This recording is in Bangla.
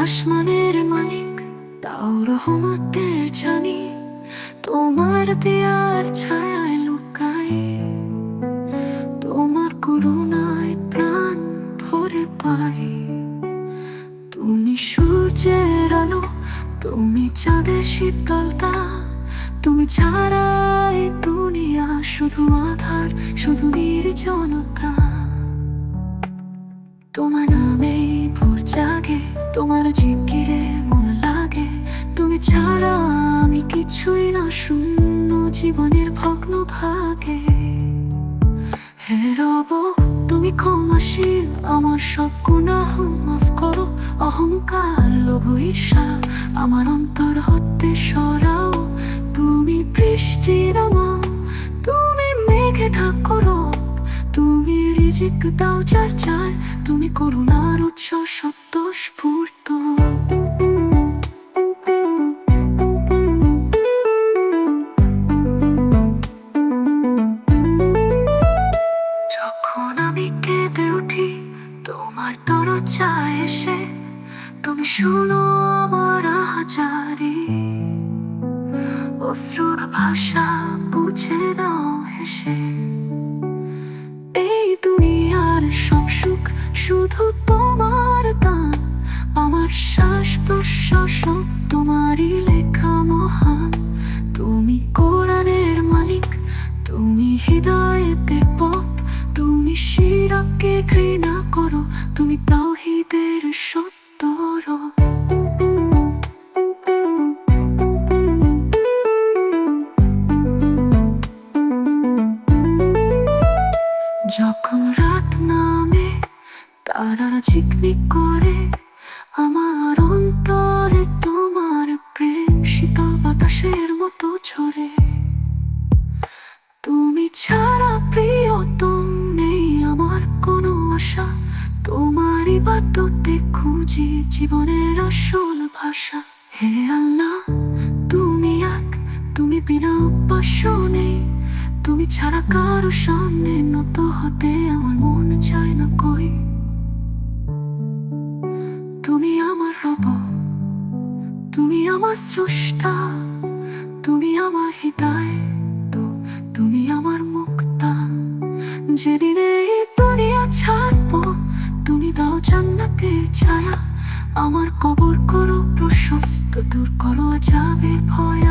আসমানের মালিক, তাও রহমতের জানি, তোমার দেয়ার ছায়ায় লুকাই, তোমার করুণায় প্রাণ ভরে পাই। তুমি সূর্যের আলো, তুমি চাঁদের শীতলতা, তুমি ছাড়া এই দুনিয়া শুধু আধার, শুধু নির্জনতা। তোমার নামেই ভোর জাগে, তোমার জিকিরে মন লাগে, তুমি ছাড়া আমি কিছুই না, শূন্য জীবনের ভগ্ন ভাগে। হে রব, তুমি ক্ষমাশীল, আমার সব গুনাহ মাফ করো, অহংকার লোভ ঈর্ষা আমার অন্তর হতে সরাও। তুমি বৃষ্টি নামাও, তুমি মেঘে ঢাকো রোদ, তুমি রিজিক দাও যার চায়, তুমি করুণার উৎস সত্য স্ফূর্ত। যখন আমি কেঁদে উঠি তোমার দরজায় এসে, তুমি শুনো আমার হাজারি, অশ্রুর ভাষা বুঝে নাও হেসে। এই দুনিয়ার সব সুখ শুধু তোমার দান, আমার শ্বাস প্রশ্বাস তোমারই লেখা মহান। তুমি কোরআনের মালিক, তুমি হৃদয়ের পথ, তুমি শিরককে ঘৃণা করো, তুমি তাওহীদের সত্য রথ। যখন রাত নামে তারারা ঝিকমিক করে, আমার অন্তরে তোমার প্রেম শীতল বাতাসের মতো ঝরে। তুমি ছাড়া প্রিয়তম নেই আমার কোনো আশা, তোমার ইবাদতে খুঁজি জীবনের আসল ভাষা। হে আল্লাহ, তুমি এক, তুমি বিনা উপাস্য নেই, তুমি ছাড়া কারো সামনে নত হতে আমার মন চায় না কই। তুমি আমার রব, তুমি আমার স্রষ্টা, তুমি আমার হৃদায়ত, তুমি আমার মুক্তা। যেদিনে এই দুনিয়া ছাড়বো, তুমি দাও জান্নাতের ছায়া, আমার কবর করো প্রশস্ত, দূর করো আযাবের ভয়।